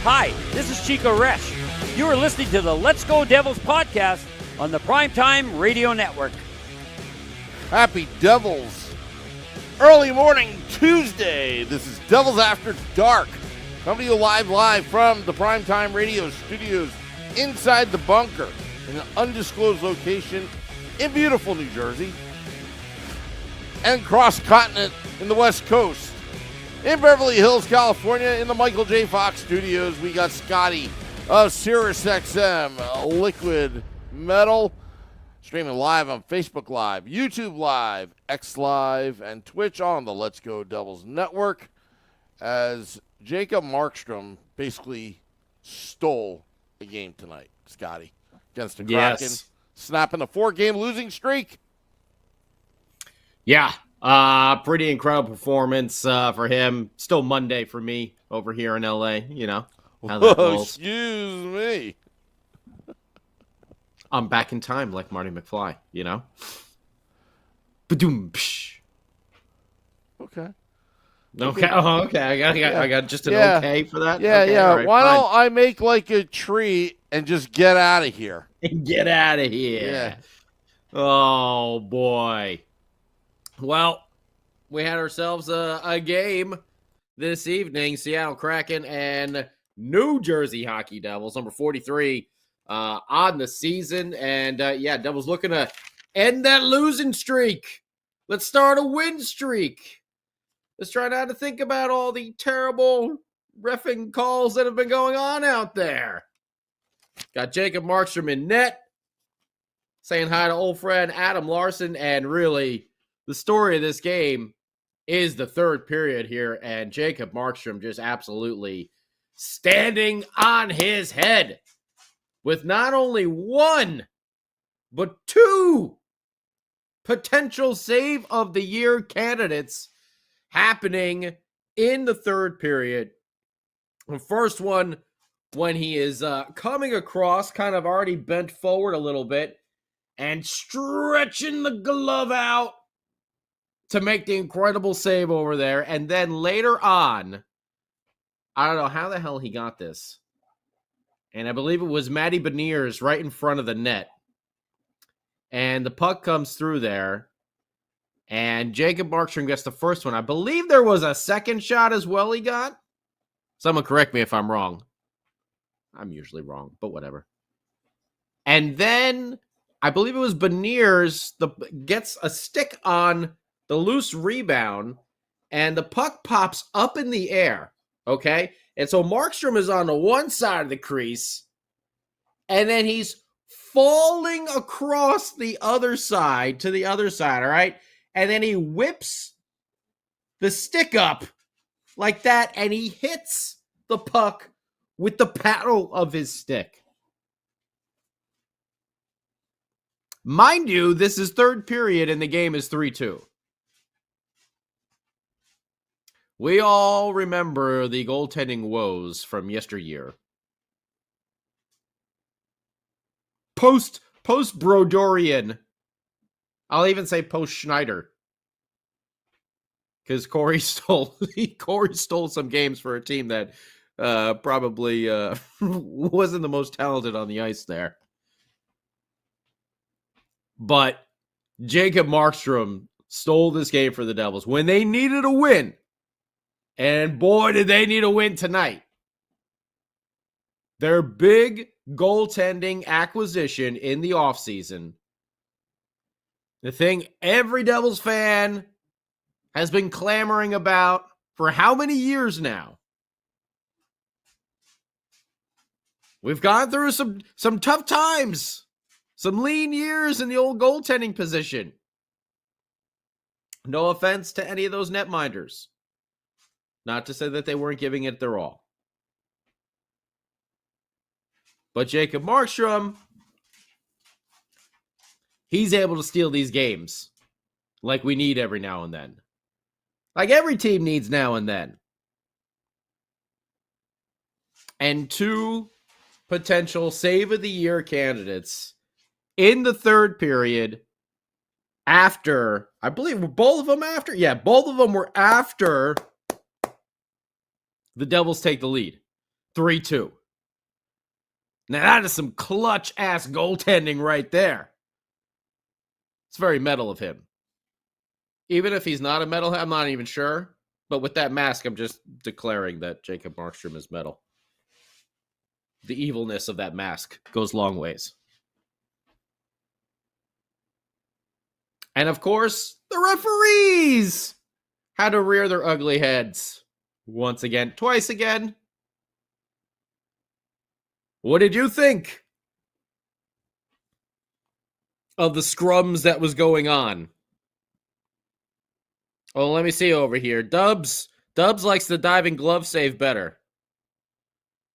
Hi, this is Chico Resch. You are listening to the Let's Go Devils podcast on the Primetime Radio Network. Happy Devils. Early morning Tuesday. This is Devils After Dark. Coming to you live from the Primetime Radio studios inside the bunker in an undisclosed location in beautiful New Jersey and cross-continent in the West Coast. In Beverly Hills, California, in the Michael J. Fox studios, we got Scotty of SiriusXM Liquid Metal, streaming live on Facebook Live, YouTube Live, X Live, and Twitch on the Let's Go Devils Network, as Jacob Markstrom basically stole the game tonight, Scotty, against the Kraken, snapping a 4-game losing streak. Yeah. Pretty incredible performance for him. Still Monday for me over here in LA, you know. How that rolls. Excuse me. I'm back in time like Marty McFly, you know. Ba-doom, psh. Okay. Okay. Oh, okay. I got just an okay for that. Yeah, okay, yeah. right, Why fine. don't I make like a tree and just get out of here? Get out of here. Yeah. Oh boy. Well, we had ourselves a game this evening. Seattle Kraken and New Jersey Hockey Devils, number 43 on the season. And, Devils looking to end that losing streak. Let's start a win streak. Let's try not to think about all the terrible reffing calls that have been going on out there. Got Jacob Markstrom in net, saying hi to old friend Adam Larson, and really, the story of this game is the third period here, and Jacob Markstrom just absolutely standing on his head with not only one, but two potential save of the year candidates happening in the third period. The first one, when he is coming across, kind of already bent forward a little bit, and stretching the glove out to make the incredible save over there. And then later on, I don't know how the hell he got this, and I believe it was Matty Beniers right in front of the net. And the puck comes through there, and Jacob Markstrom gets the first one. I believe there was a second shot as well he got. Someone correct me if I'm wrong. I'm usually wrong, but whatever. And then I believe it was Beniers gets a stick on the loose rebound, and the puck pops up in the air, okay? And so Markstrom is on the one side of the crease, and then he's falling across the other side to the other side, all right? And then he whips the stick up like that, and he hits the puck with the paddle of his stick. Mind you, this is third period, and the game is 3-2. We all remember the goaltending woes from yesteryear. Post-Brodorian. I'll even say post-Schneider. Because Corey stole some games for a team that probably wasn't the most talented on the ice there. But Jacob Markstrom stole this game for the Devils when they needed a win. And boy, did they need a win tonight. Their big goaltending acquisition in the offseason. The thing every Devils fan has been clamoring about for how many years now? We've gone through some tough times, some lean years in the old goaltending position. No offense to any of those netminders. Not to say that they weren't giving it their all. But Jacob Markstrom, he's able to steal these games like we need every now and then. Like every team needs now and then. And 2 potential save of the year candidates in the third period after, I believe, were both of them after? Yeah, both of them were after the Devils take the lead. 3-2. Now that is some clutch-ass goaltending right there. It's very metal of him. Even if he's not a metalhead, I'm not even sure. But with that mask, I'm just declaring that Jacob Markstrom is metal. The evilness of that mask goes long ways. And of course, the referees had to rear their ugly heads. Once again, twice again. What did you think of the scrums that was going on? Oh, let me see over here. Dubs likes the diving glove save better.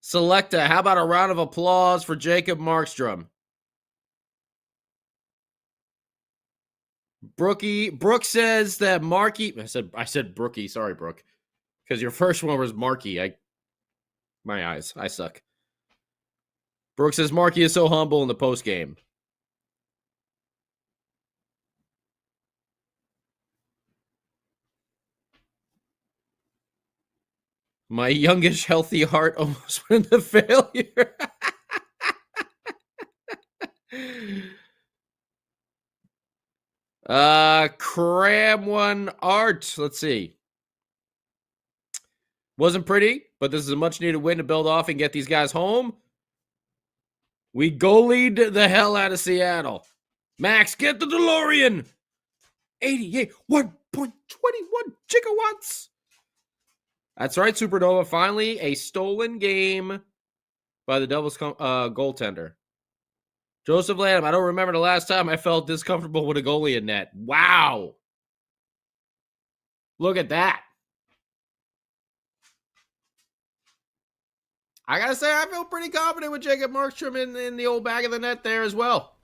Selecta, how about a round of applause for Jacob Markstrom? Brooke says that Marky. I said Brookie. Sorry, Brooke, because your first one was Marky. My eyes. I suck. Brooke says Marky is so humble in the post game. My youngish, healthy heart almost went into failure. Cram one art. Let's see. Wasn't pretty, but this is a much needed win to build off and get these guys home. We goalied the hell out of Seattle. Max, get the DeLorean. 88, 1.21 gigawatts. That's right, Supernova. Finally, a stolen game by the Devils goaltender. Joseph Lamb, I don't remember the last time I felt this comfortable with a goalie in net. Wow. Look at that. I got to say, I feel pretty confident with Jacob Markstrom in the old back of the net there as well.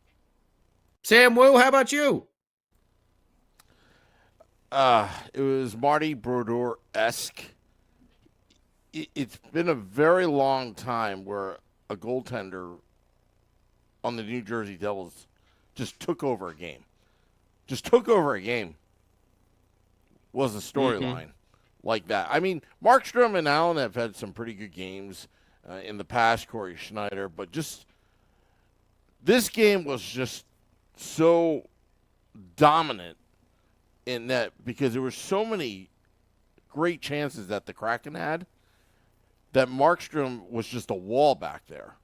Sam Wu, how about you? It was Marty Brodeur-esque. It's been a very long time where a goaltender on the New Jersey Devils just took over a game. Was a storyline like that. I mean, Markstrom and Allen have had some pretty good games in the past, Corey Schneider, but just this game was just so dominant in that because there were so many great chances that the Kraken had that Markstrom was just a wall back there.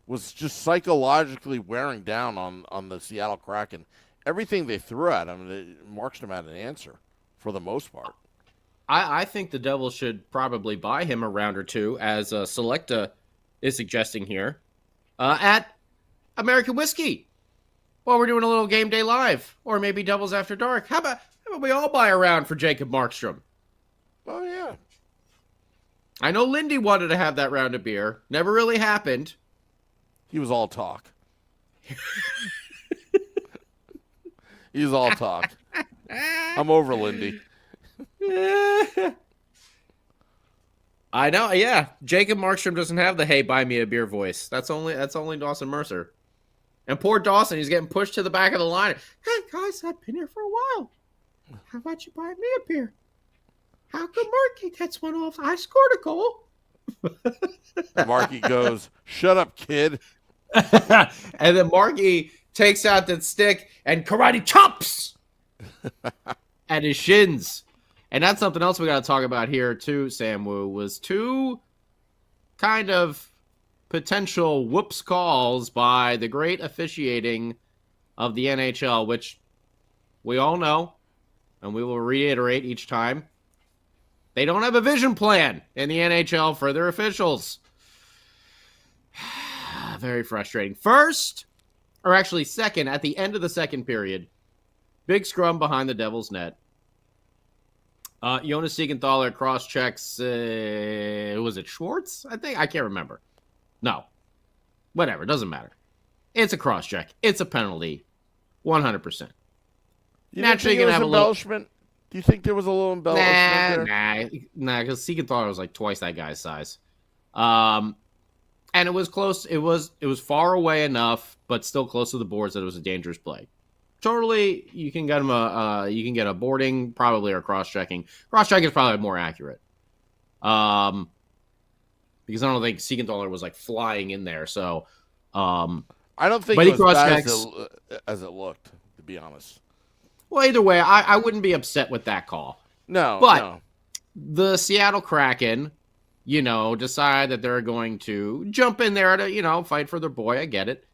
Was psychologically wearing down on the Seattle Kraken. Everything they threw at him, Markstrom had an answer for the most part. I think the Devils should probably buy him a round or two, as Selecta is suggesting here, at American Whiskey. While we're doing a little game day live, or maybe Devils After Dark. How about we all buy a round for Jacob Markstrom? Oh, yeah. I know Lindy wanted to have that round of beer. Never really happened. He was all talk. He was all talk. I'm over Lindy. I know, yeah. Jacob Markstrom doesn't have the "Hey, buy me a beer" voice. That's only Dawson Mercer. And poor Dawson, he's getting pushed to the back of the line. Hey guys, I've been here for a while. How about you buy me a beer? How come Marky gets one off? I scored a goal. Marky goes, "Shut up, kid." And then Marky takes out that stick and karate chops at his shins. And that's something else we got to talk about here too, Sam Wu, was 2 kind of potential whoops calls by the great officiating of the NHL, which we all know, and we will reiterate each time, they don't have a vision plan in the NHL for their officials. Very frustrating. First, or actually second, at the end of the second period, big scrum behind the Devils' net. Jonas Siegenthaler cross-checks, was it Schwartz? I can't remember. No. Whatever, doesn't matter. It's a cross-check. It's a penalty. 100%. Naturally, you're going to have embellishment? Do you think there was a little embellishment there? Nah, because Siegenthaler was like twice that guy's size. And it was close. It was far away enough, but still close to the boards that it was a dangerous play. Totally, you can get him a boarding, probably, or cross-checking. Cross-checking is probably more accurate. Because I don't think Siegenthaler was like flying in there. So, I don't think it was bad as it looked, to be honest. Well, either way, I wouldn't be upset with that call. No. The Seattle Kraken, decide that they're going to jump in there to, fight for their boy. I get it.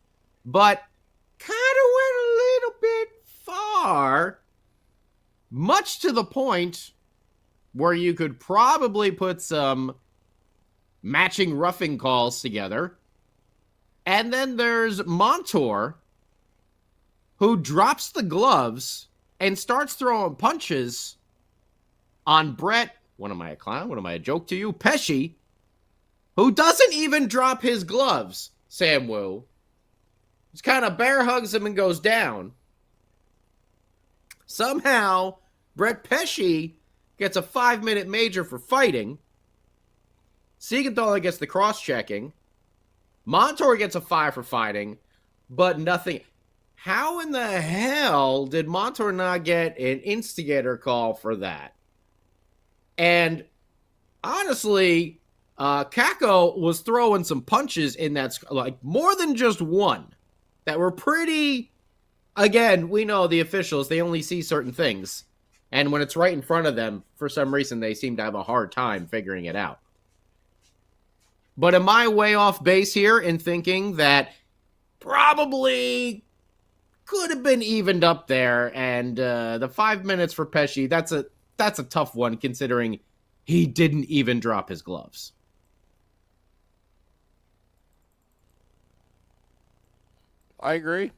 But kind of went a little bit far, much to the point where you could probably put some matching roughing calls together. And then there's Montour, who drops the gloves and starts throwing punches on Brett. What am I, a clown? What am I, a joke to you? Pesci, who doesn't even drop his gloves, Sam Wu. Just kind of bear hugs him and goes down. Somehow, Brett Pesci gets a 5-minute major for fighting. Siegenthaler gets the cross-checking. Montour gets a 5 for fighting, but nothing. How in the hell did Montour not get an instigator call for that? And honestly, Kakko was throwing some punches in that, like more than just one, that were pretty. Again, we know the officials, they only see certain things. And when it's right in front of them, for some reason, they seem to have a hard time figuring it out. But am I way off base here in thinking that probably could have been evened up there, and the 5 minutes for Pesci, that's a tough one considering he didn't even drop his gloves. I agree.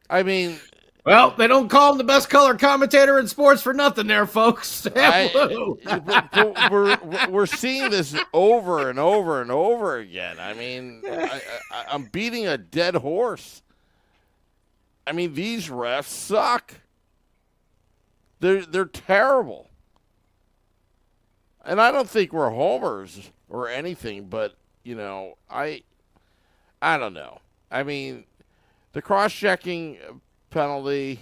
I mean, well, they don't call him the best color commentator in sports for nothing there, folks. We're seeing this over and over and over again. I mean, I'm beating a dead horse. I mean, these refs suck. They're terrible. And I don't think we're homers or anything, but, I don't know. I mean, the cross-checking penalty,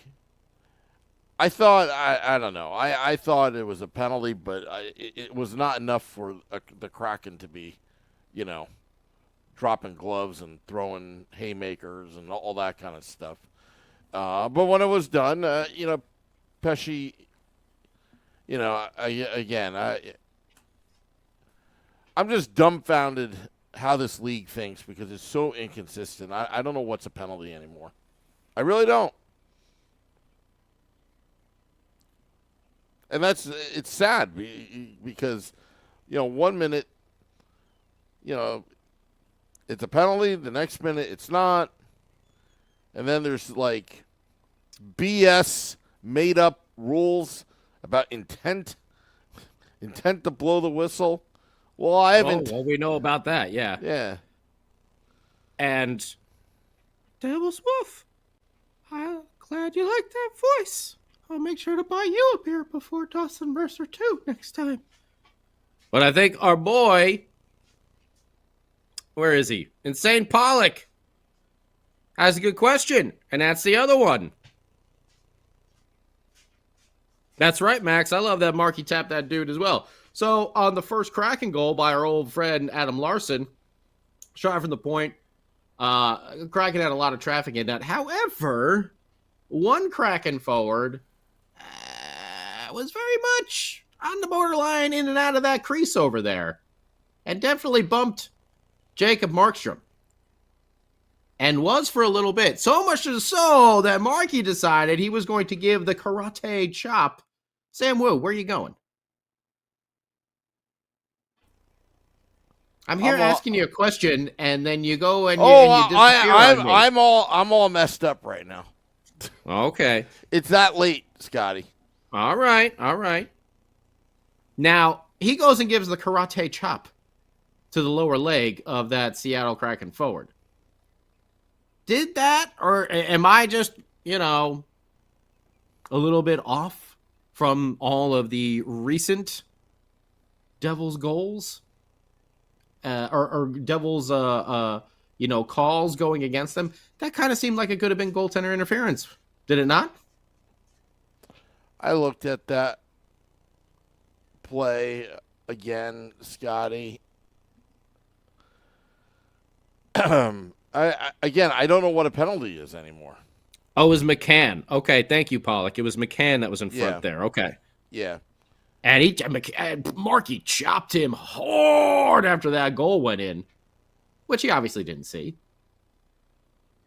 I thought, I don't know. I thought it was a penalty, but it was not enough for the Kraken to be, dropping gloves and throwing haymakers and all that kind of stuff. But when it was done, Pesci, I'm just dumbfounded how this league thinks because it's so inconsistent. I don't know what's a penalty anymore. I really don't. And it's sad because, 1 minute, it's a penalty. The next minute it's not. And then there's like BS made up rules about intent to blow the whistle. Well, I haven't. Well, we know about that, yeah. Yeah. And Devil's Wolf, I'm glad you like that voice. I'll make sure to buy you a beer before Dawson Mercer 2 next time. But I think our boy, where is he? Insane Pollock has a good question, and that's the other one. That's right, Max. I love that Marky tapped that dude as well. So on the first Kraken goal by our old friend Adam Larson, shot from the point, Kraken had a lot of traffic in that. However, one Kraken forward was very much on the borderline in and out of that crease over there. And definitely bumped Jacob Markstrom. And was for a little bit. So much so that Marky decided he was going to give the karate chop. Sam Wu, where are you going? I'm here asking you a question, and then you go and you disappear on me. I'm all messed up right now. Okay. It's that late, Scotty. All right. Now, he goes and gives the karate chop to the lower leg of that Seattle Kraken forward. Did that, or am I just, a little bit off from all of the recent Devils goals? Or Devils, calls going against them? That kind of seemed like it could have been goaltender interference. Did it not? I looked at that play again, Scotty. I don't know what a penalty is anymore. Oh, it was McCann. Okay, thank you, Pollock. It was McCann that was in front there. Okay. Yeah. And Marky chopped him hard after that goal went in, which he obviously didn't see.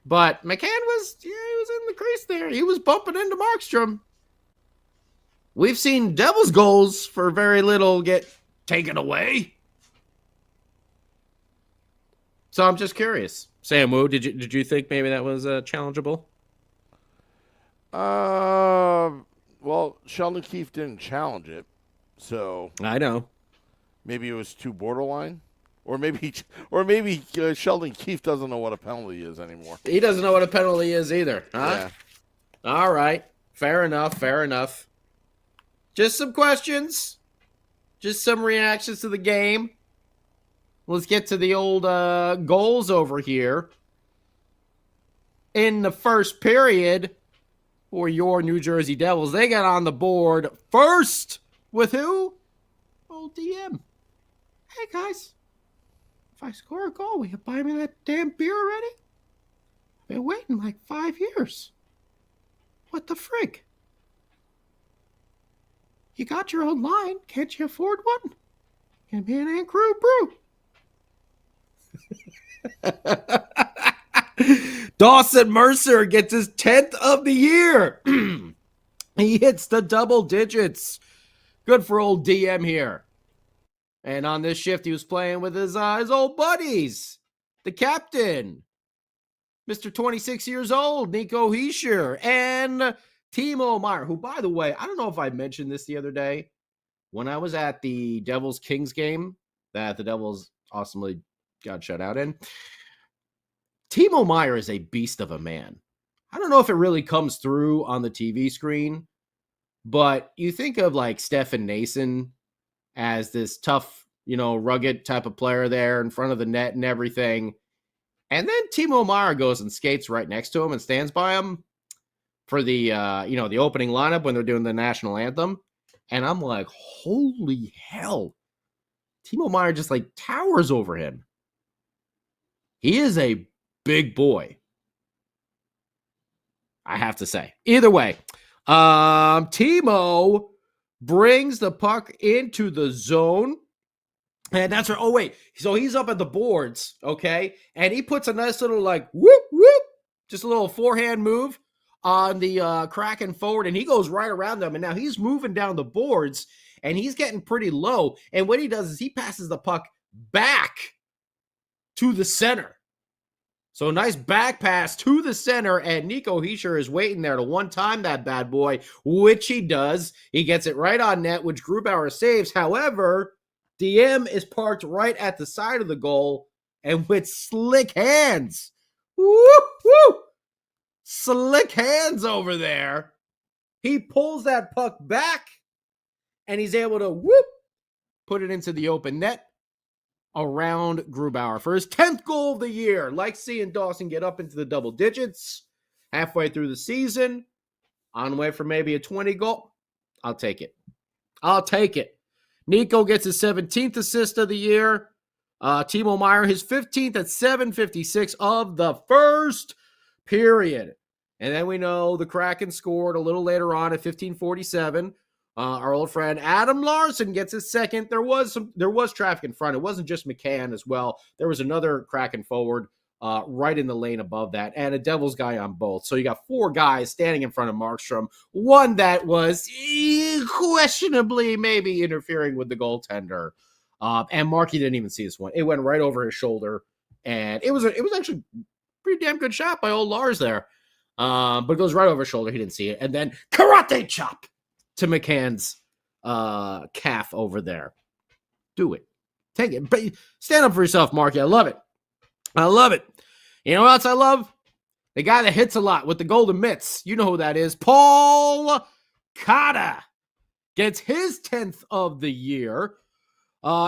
But McCann he was in the crease there. He was bumping into Markstrom. We've seen Devils goals for very little get taken away. So I'm just curious. Sam Wu, did you think maybe that was challengeable? Well, Sheldon Keefe didn't challenge it, so I know. Maybe it was too borderline, or maybe Sheldon Keefe doesn't know what a penalty is anymore. He doesn't know what a penalty is either. Huh? Yeah. All right. Fair enough. Just some questions. Just some reactions to the game. Let's get to the old goals over here. In the first period for your New Jersey Devils, they got on the board first with who? Old DM. Hey, guys. If I score a goal, will you buy me that damn beer already? I've been waiting like 5 years. What the frig? You got your own line. Can't you afford one? Give me an Ann Crew brew. Dawson Mercer gets his 10th of the year. He hits the double digits. Good for old DM here. And on this shift, he was playing with his old buddies. The captain, Mr. 26 years old, Nico Hischier, and Timo Meier, who, by the way, I don't know if I mentioned this the other day. When I was at the Devils-Kings game that the Devils awesomely got shut out in, Timo Meier is a beast of a man. I don't know if it really comes through on the TV screen, but you think of like Stefan Nason as this tough, rugged type of player there in front of the net and everything. And then Timo Meier goes and skates right next to him and stands by him for the, the opening lineup when they're doing the national anthem. And I'm like, holy hell. Timo Meier just like towers over him. He is a big boy, I have to say. Either way, Timo brings the puck into the zone. And that's right. Oh, wait. So he's up at the boards, okay? And he puts a nice little, like, whoop, whoop, just a little forehand move on the Kraken forward. And he goes right around them. And now he's moving down the boards, and he's getting pretty low. And what he does is he passes the puck back to the center. So a nice back pass to the center, and Nico Hischier is waiting there to one-time that bad boy, which he does. He gets it right on net, which Grubauer saves. However, DM is parked right at the side of the goal, and with slick hands, slick hands over there, he pulls that puck back, and he's able to put it into the open net around Grubauer for his 10th goal of the year. Like seeing Dawson get up into the double digits halfway through the season, on the way for maybe a 20 goal. I'll take it. Nico gets his 17th assist of the year. Timo Meier, his 15th at 7:56 of the first period. And then we know the Kraken scored a little later on at 15:47 Our old friend Adam Larson gets his second. There was traffic in front. It wasn't just McCann as well. There was another Kraken forward right in the lane above that, and a Devils guy on both. So you got 4 guys standing in front of Markstrom. One that was questionably maybe interfering with the goaltender, and Marky didn't even see this one. It went right over his shoulder, and it was actually a pretty damn good shot by old Lars there. But it goes right over his shoulder. He didn't see it, and then karate chop to McCann's calf over there. Do it. Take it. But stand up for yourself, Marky. I love it. I love it. You know what else I love? The guy that hits a lot with the golden mitts. You know who that is. Paul Cotter gets his 10th of the year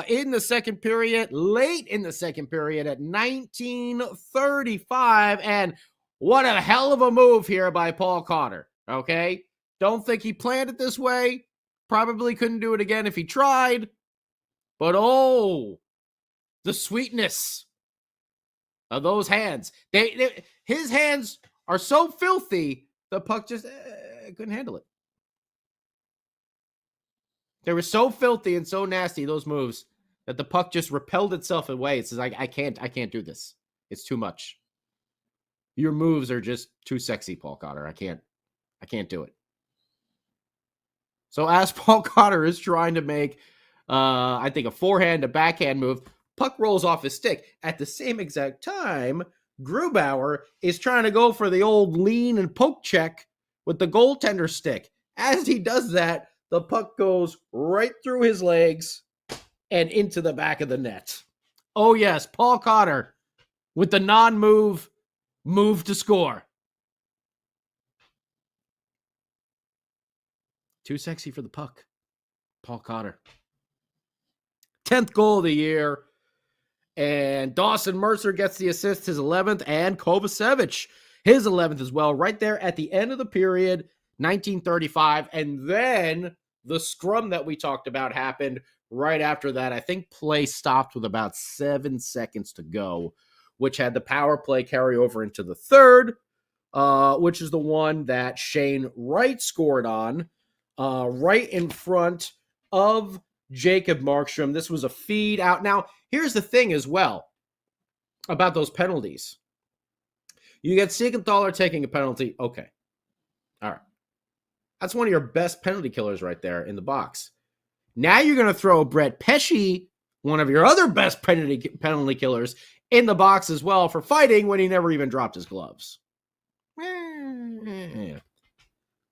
in the second period, late in the second period at 19:35. And what a hell of a move here by Paul Cotter. Okay? Don't think he planned it this way. Probably couldn't do it again if he tried. But oh, the sweetness of those hands. His hands are so filthy, the puck just couldn't handle it. They were so filthy and so nasty, those moves, that the puck just repelled itself away. It says, I can't do this. It's too much. Your moves are just too sexy, Paul Cotter. I can't do it. So as Paul Cotter is trying to make, I think, a forehand, a backhand move, puck rolls off his stick. At the same exact time, Grubauer is trying to go for the old lean and poke check with the goaltender stick. As he does that, the puck goes right through his legs and into the back of the net. Oh yes, Paul Cotter with the non-move move to score. Too sexy for the puck. Paul Cotter. 10th goal of the year. And Dawson Mercer gets the assist, his 11th, and Kovacevic, his 11th as well, right there at the end of the period, 1935. And then the scrum that we talked about happened right after that. I think play stopped with about 7 seconds to go, which had the power play carry over into the third, which is the one that Shane Wright scored on, right in front of Jacob Markstrom. This was a feed out. Now, here's the thing as well about those penalties. You get Siegenthaler taking a penalty. Okay. All right. That's one of your best penalty killers right there in the box. Now you're going to throw Brett Pesce, one of your other best penalty killers, in the box as well for fighting when he never even dropped his gloves.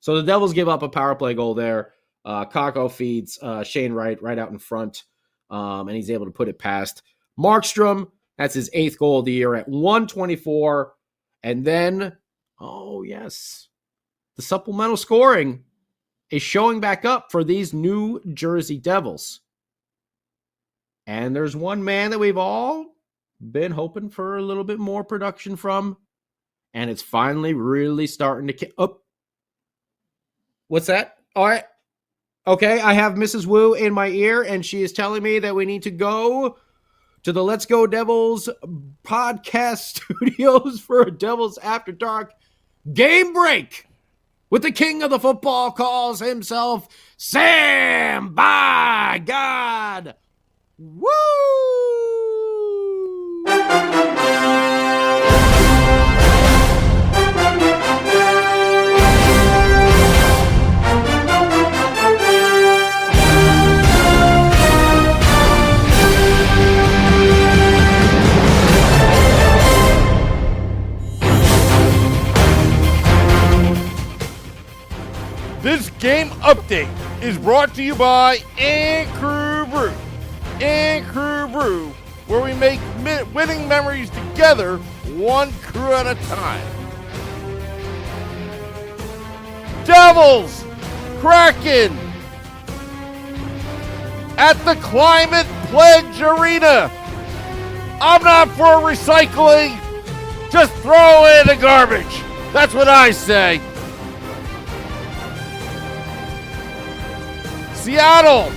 So the Devils give up a power play goal there. Kako feeds Shane Wright right out in front, and he's able to put it past Markstrom. That's his 8th goal of the year at 1:24. And then, oh yes, the supplemental scoring is showing back up for these New Jersey Devils. And there's one man that we've all been hoping for a little bit more production from, and it's finally really starting to What's that? All right. Okay, I have Mrs. Wu in my ear, and she is telling me that we need to go to the Let's Go Devils podcast studios for a Devils After Dark game break with the king of the football calls himself, Sam by God. Woo! This game update is brought to you by Crew Brew. Crew Brew, where we make winning memories together, one crew at a time. Devils, Kraken, at the Climate Pledge Arena. I'm not for recycling, just throw in the garbage. That's what I say. Seattle,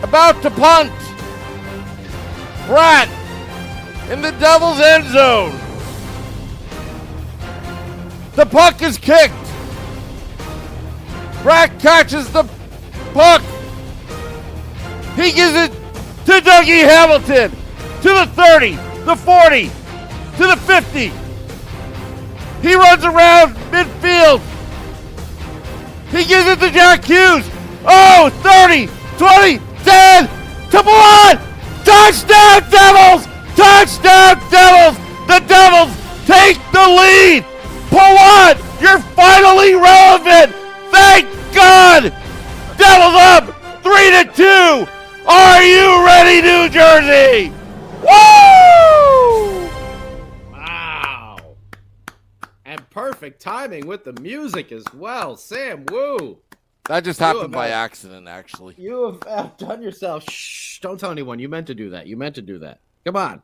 about to punt. Pratt in the Devils' end zone. The puck is kicked. Brack catches the puck. He gives it to Dougie Hamilton. To the 30, the 40, to the 50. He runs around midfield. He gives it to Jack Hughes. Oh, 30, 20, 10, to Blood. Touchdown, Devils! Touchdown, Devils! The Devils take the lead. Blood, you're finally relevant. Thank God. Devils up 3-2. Are you ready, New Jersey? Woo! Wow. And perfect timing with the music as well. Sam Woo. That just happened by accident, actually. You have outdone yourself. Shh. Don't tell anyone. You meant to do that. Come on.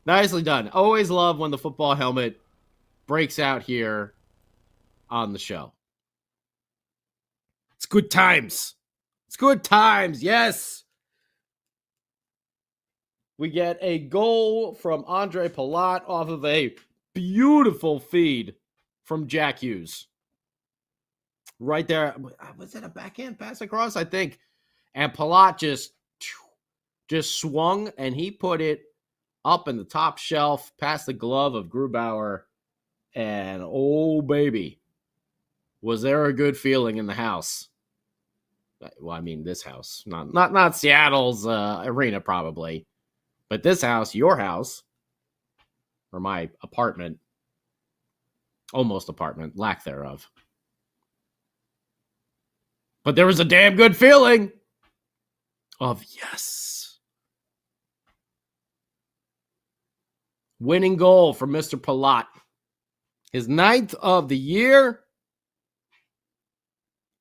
Nicely done. Always love when the football helmet breaks out here on the show. It's good times. Yes. We get a goal from Andre Palat off of a beautiful feed from Jack Hughes. Right there. Was that a backhand pass across? I think. And Palat just swung, and he put it up in the top shelf past the glove of Grubauer. And, oh, baby, was there a good feeling in the house? Well, I mean, this house. Not Seattle's arena, probably. But this house, your house, or my apartment, almost apartment, lack thereof. But there was a damn good feeling of yes. Winning goal for Mr. Palat. His 9th of the year.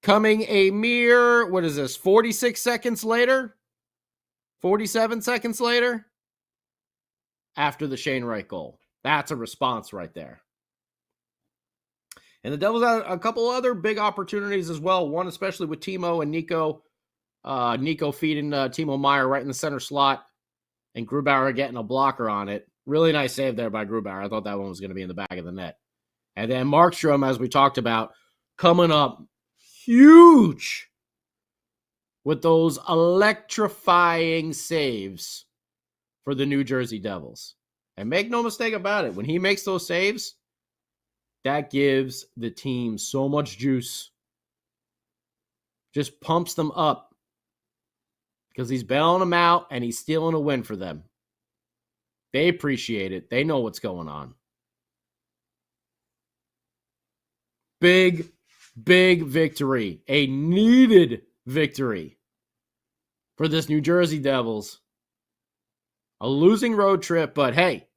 Coming a mere, 46 seconds later? 47 seconds later? After the Shane Wright goal. That's a response right there. And the Devils had a couple other big opportunities as well. One especially with Timo and Nico. Nico feeding Timo Meyer right in the center slot. And Grubauer getting a blocker on it. Really nice save there by Grubauer. I thought that one was going to be in the back of the net. And then Markstrom, as we talked about, coming up huge with those electrifying saves for the New Jersey Devils. And make no mistake about it, when he makes those saves, that gives the team so much juice. Just pumps them up. Because he's bailing them out and he's stealing a win for them. They appreciate it. They know what's going on. Big victory. A needed victory for this New Jersey Devils. A losing road trip, but hey,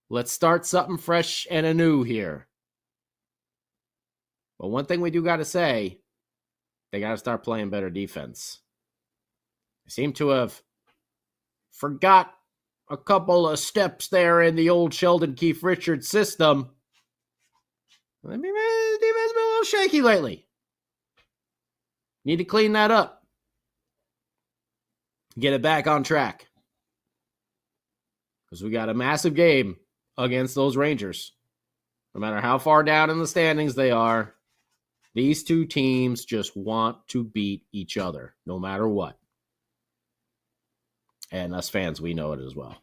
let's start something fresh and anew here. But one thing we do got to say, they got to start playing better defense. They seem to have forgot a couple of steps there in the old Sheldon Keefe Richards system. The defense has been a little shaky lately. Need to clean that up. Get it back on track. Because we got a massive game against those Rangers. No matter how far down in the standings they are, these two teams just want to beat each other, no matter what. And us fans, we know it as well.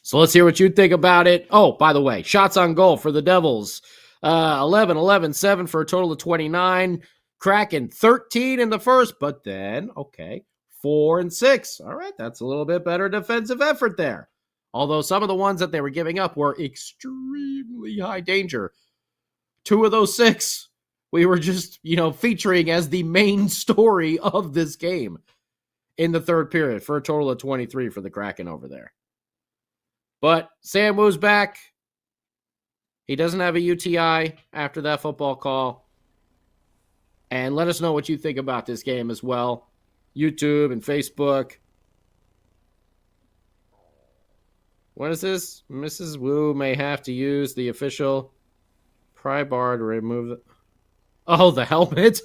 So let's hear what you think about it. Oh, by the way, shots on goal for the Devils. 11, 11, 7 for a total of 29. Kraken, 13 in the first, but then, 4 and 6. All right, that's a little bit better defensive effort there. Although some of the ones that they were giving up were extremely high danger. 2 of those 6, we were just, featuring as the main story of this game in the third period for a total of 23 for the Kraken over there. But Sam Woo's back. He doesn't have a UTI after that football call. And let us know what you think about this game as well. YouTube and Facebook. What is this? Mrs. Wu may have to use the official pry bar to remove the... Oh, the helmet?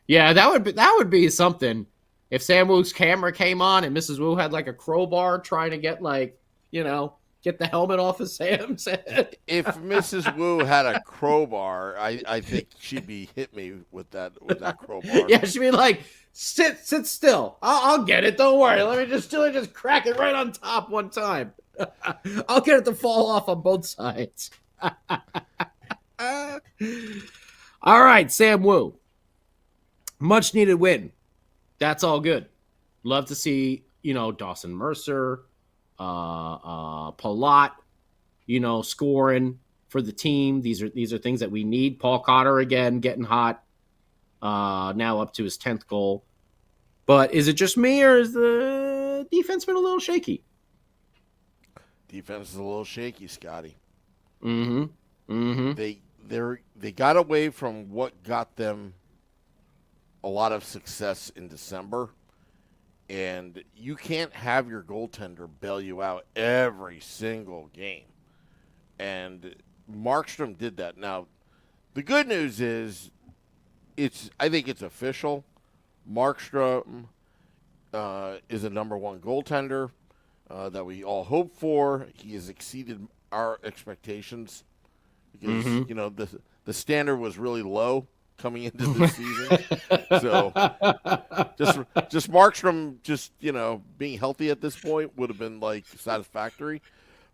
Yeah, that would be something. If Sam Woo's camera came on and Mrs. Wu had like a crowbar trying to get get the helmet off of Sam's head. If Mrs. Wu had a crowbar, I think she'd be hit me with that crowbar. Yeah, she'd be like, sit still. I'll get it. Don't worry. Let me just crack it right on top one time. I'll get it to fall off on both sides. All right, Sam Wu. Much needed win. That's all good. Love to see, Dawson Mercer, Palat, scoring for the team. These are things that we need. Paul Cotter again getting hot. Now up to his 10th goal. But is it just me, or is the defense been a little shaky? Defense is a little shaky, Scotty. Mm-hmm. They got away from what got them a lot of success in December, and you can't have your goaltender bail you out every single game. And Markstrom did that. Now, the good news is, I think it's official. Markstrom is a number one goaltender that we all hope for. He has exceeded our expectations because the standard was really low coming into the season. So just Markstrom being healthy at this point would have been like satisfactory.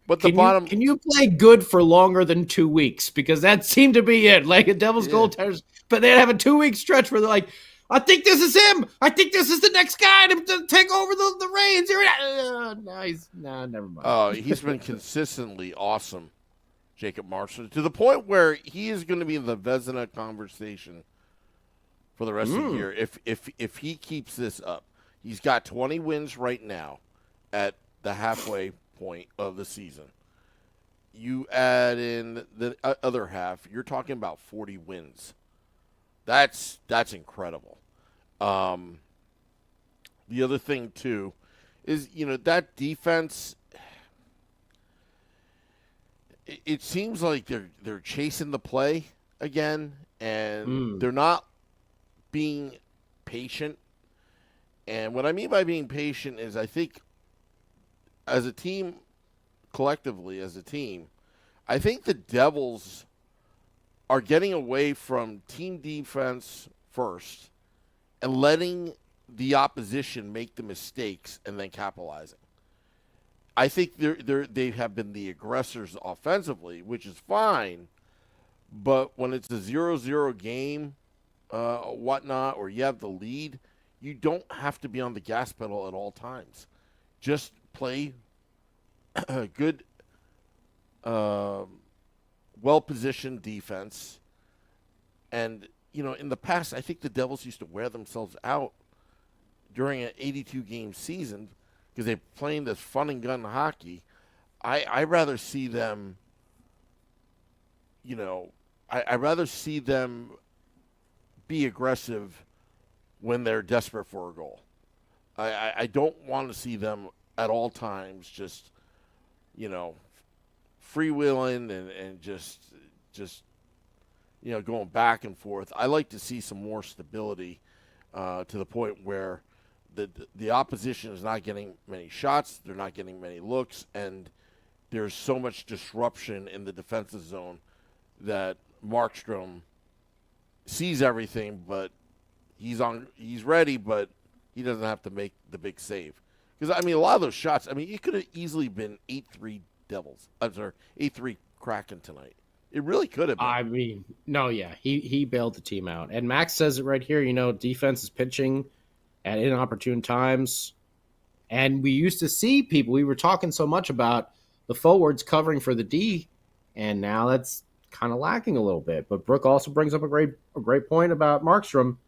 But can you play good for longer than 2 weeks? Because that seemed to be it. Like a Devils goaltenders, but they'd have a 2-week stretch where they're like, I think this is him. I think this is the next guy to take over the reins. Never mind. Oh, he's been consistently awesome, Jacob Markstrom, to the point where he is going to be in the Vezina conversation for the rest of the year. If he keeps this up, he's got 20 wins right now at the halfway point of the season. You add in the other half, you're talking about 40 wins. That's incredible. The other thing too is that defense. It seems like they're chasing the play again, and they're not being patient. And what I mean by being patient is, I think, as a team, collectively as a team, I think the Devils are getting away from team defense first and letting the opposition make the mistakes and then capitalizing. I think they have been the aggressors offensively, which is fine, but when it's a 0-0 game, whatnot, or you have the lead, you don't have to be on the gas pedal at all times. Just play a good, well-positioned defense. And, in the past, I think the Devils used to wear themselves out during an 82-game season because they're playing this fun and gun hockey. I'd rather see them, I'd rather see them be aggressive when they're desperate for a goal. I don't want to see them at all times just, freewheeling and just going back and forth. I like to see some more stability to the point where the opposition is not getting many shots, they're not getting many looks, and there's so much disruption in the defensive zone that Markstrom sees everything, but he's ready, but he doesn't have to make the big save. Because, a lot of those shots, it could have easily been 8-3 Devils. I'm sorry, 8-3 Kraken tonight. It really could have been. He bailed the team out. And Max says it right here, defense is pitching at inopportune times. And we used to see people, we were talking so much about the forwards covering for the D, and now that's kind of lacking a little bit. But Brooke also brings up a great point about Markstrom.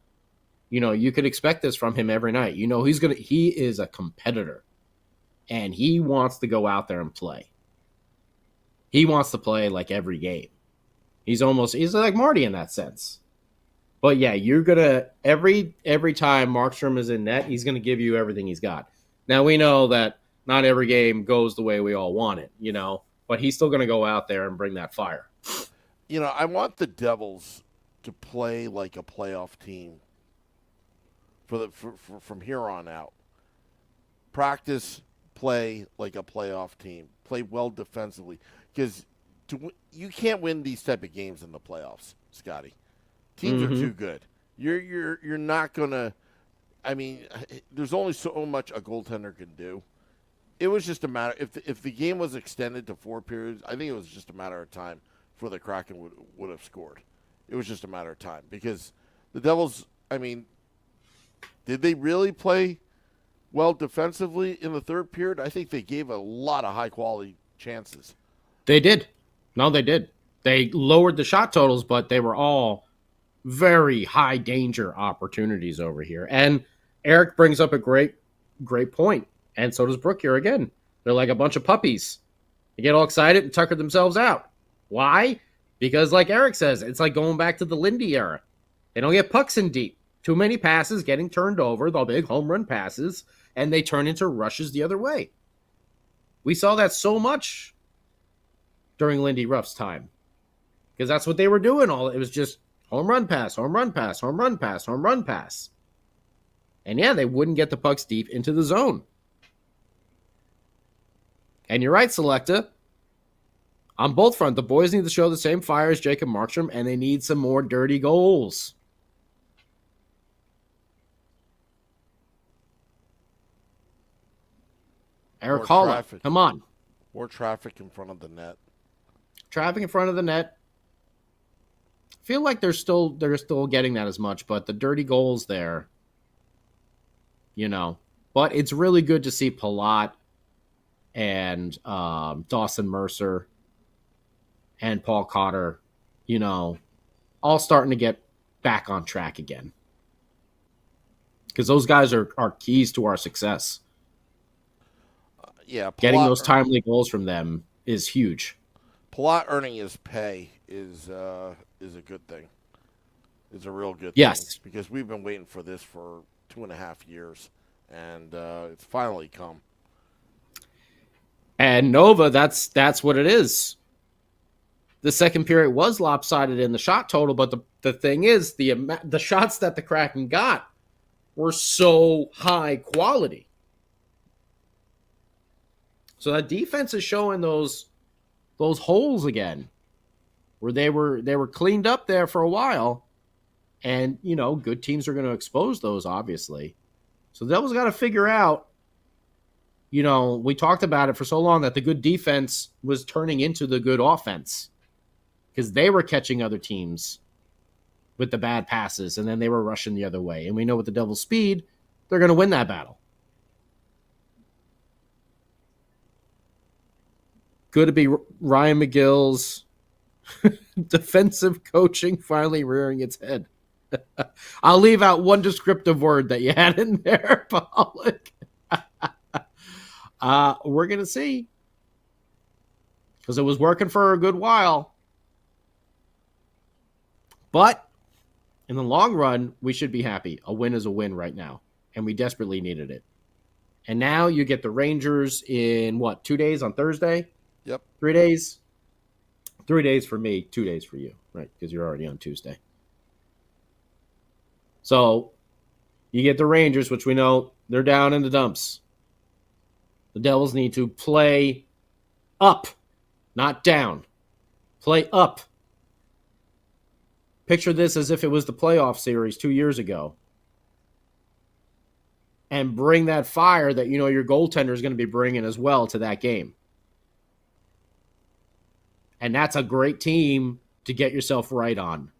You could expect this from him every night. He is a competitor, and he wants to go out there and play. He wants to play like every game. He's like Marty in that sense. But yeah, you're gonna every time Markstrom is in net, he's gonna give you everything he's got. Now we know that not every game goes the way we all want it, but he's still gonna go out there and bring that fire. I want the Devils to play like a playoff team from here on out. Practice, play like a playoff team, play well defensively, because you can't win these type of games in the playoffs, Scotty. Teams are too good. You're not gonna. I mean, there's only so much a goaltender can do. It was just a matter if the game was extended to 4 periods. I think it was just a matter of time before the Kraken would have scored. It was just a matter of time because the Devils. I mean, did they really play well defensively in the third period? I think they gave a lot of high quality chances. They did. No, they did. They lowered the shot totals, but they were all very high danger opportunities over here. And Eric brings up a great point. And so does Brooke here again. They're like a bunch of puppies. They get all excited and tucker themselves out. Why? Because like Eric says, it's like going back to the Lindy era. They don't get pucks in deep. Too many passes getting turned over, the big home run passes, and they turn into rushes the other way. We saw that so much during Lindy Ruff's time. Because that's what they were doing. It was just home run pass, home run pass, home run pass, home run pass. And yeah, they wouldn't get the pucks deep into the zone. And you're right, Selecta. On both fronts, the boys need to show the same fire as Jacob Markstrom, and they need some more dirty goals. Eric Holla, come on. More traffic in front of the net. Traffic in front of the net. I feel like they're still getting that as much, but the dirty goals there, But it's really good to see Palat and Dawson Mercer and Paul Cotter, all starting to get back on track again. Because those guys are keys to our success. Yeah, getting those timely goals from them is huge. Palat earning his pay is a good thing. It's a real good thing. Because we've been waiting for this for 2.5 years, and it's finally come. And Nova, that's what it is. The second period was lopsided in the shot total, but the thing is, the shots that the Kraken got were so high quality. So that defense is showing those holes again, where they were cleaned up there for a while, and good teams are going to expose those, obviously. So the Devils got to figure out. We talked about it for so long that the good defense was turning into the good offense because they were catching other teams with the bad passes, and then they were rushing the other way. And we know with the Devils' speed, they're going to win that battle. Good to be Ryan McGill's defensive coaching finally rearing its head. I'll leave out one descriptive word that you had in there, Pollock. We're going to see. Because it was working for a good while. But in the long run, we should be happy. A win is a win right now. And we desperately needed it. And now you get the Rangers in, 2 days on Thursday? Yep. 3 days? 3 days for me, 2 days for you, right? Because you're already on Tuesday. So you get the Rangers, which we know they're down in the dumps. The Devils need to play up, not down. Play up. Picture this as if it was the playoff series 2 years ago. And bring that fire that your goaltender is going to be bringing as well to that game. And that's a great team to get yourself right on.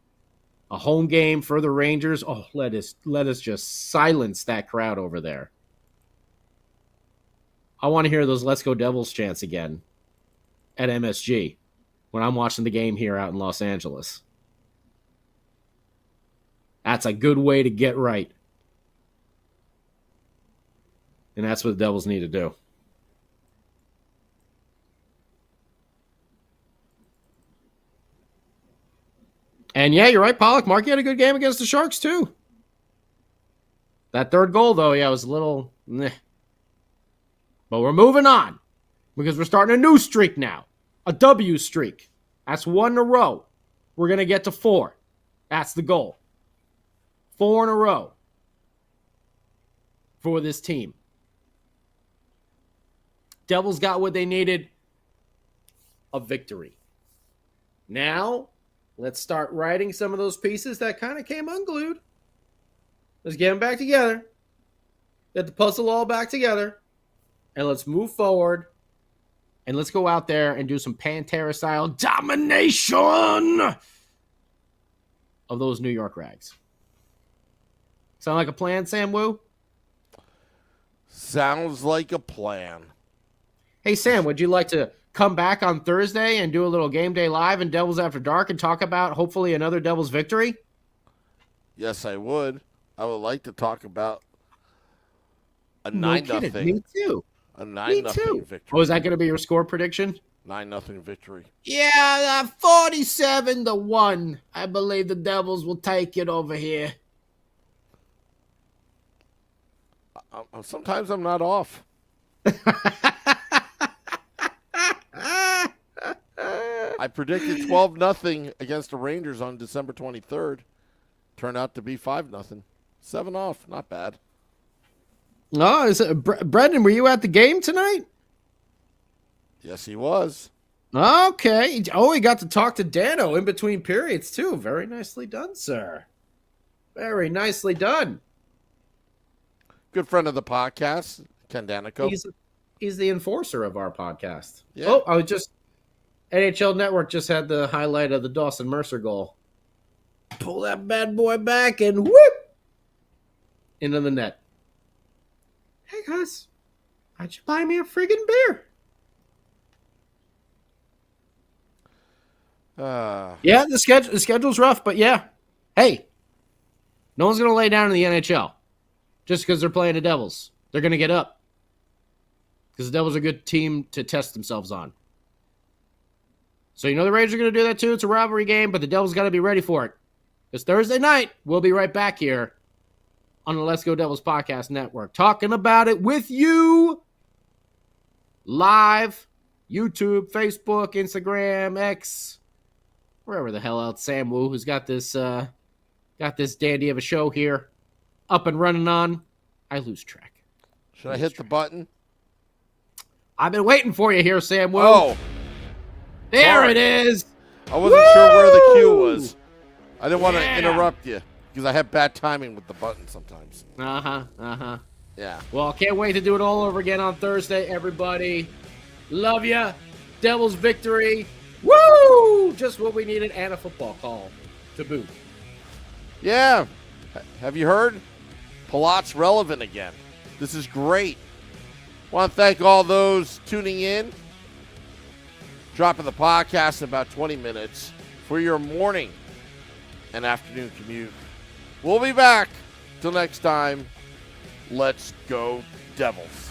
A home game for the Rangers. Oh, let us just silence that crowd over there. I want to hear those Let's Go Devils chants again at MSG when I'm watching the game here out in Los Angeles. That's a good way to get right. And that's what the Devils need to do. And yeah, you're right, Pollock. Marky had a good game against the Sharks, too. That third goal, though, was a little... But we're moving on. Because we're starting a new streak now. A W streak. That's 1 in a row. We're going to get to 4. That's the goal. 4 in a row. For this team. Devils got what they needed, a victory. Now, let's start writing some of those pieces that kind of came unglued. Let's get them back together. Get the puzzle all back together. And let's move forward. And let's go out there and do some Pantera-style domination of those New York Rags. Sound like a plan, Sam Wu? Sounds like a plan. Hey, Sam, would you like to come back on Thursday and do a little Game Day Live and Devils After Dark and talk about, hopefully, another Devils victory? Yes, I would. I would like to talk about a No 9-0. kidding. Me too. A Me 9-0 too. victory. Oh, is that going to be your score prediction? 9-0 victory. Yeah, 47-1. I believe the Devils will take it over here. Sometimes I'm not off. I predicted 12-0 against the Rangers on December 23rd. Turned out to be 5-0. 7 off. Not bad. No, Brendan, were you at the game tonight? Yes, he was. Okay. Oh, he got to talk to Dano in between periods, too. Very nicely done, sir. Very nicely done. Good friend of the podcast, Ken Danico. He's the enforcer of our podcast. Yeah. Oh, NHL Network just had the highlight of the Dawson Mercer goal. Pull that bad boy back and whoop! Into the net. Hey, guys. Why'd you buy me a friggin' beer? Yeah, the schedule's rough, but yeah. Hey, no one's going to lay down in the NHL just because they're playing the Devils. They're going to get up because the Devils are a good team to test themselves on. So the Rangers are going to do that too. It's a rivalry game, but the Devils got to be ready for it. It's Thursday night. We'll be right back here on the Let's Go Devils Podcast Network, talking about it with you live, YouTube, Facebook, Instagram, X, wherever the hell else Sam Wu, who's got this dandy of a show here up and running on. I lose track. Should I hit the button? I've been waiting for you here, Sam Wu. Oh. There Sorry. it is. I wasn't sure where the cue was. I didn't want to interrupt you because I have bad timing with the button sometimes. Yeah. Well, can't wait to do it all over again on Thursday, everybody. Love ya. Devils victory. Woo! Just what we needed, and a football call to boot. Yeah. Have you heard? Palat's relevant again. This is great. Want to thank all those tuning in. Dropping the podcast in about 20 minutes for your morning and afternoon commute. We'll be back. Till next time, let's go Devils.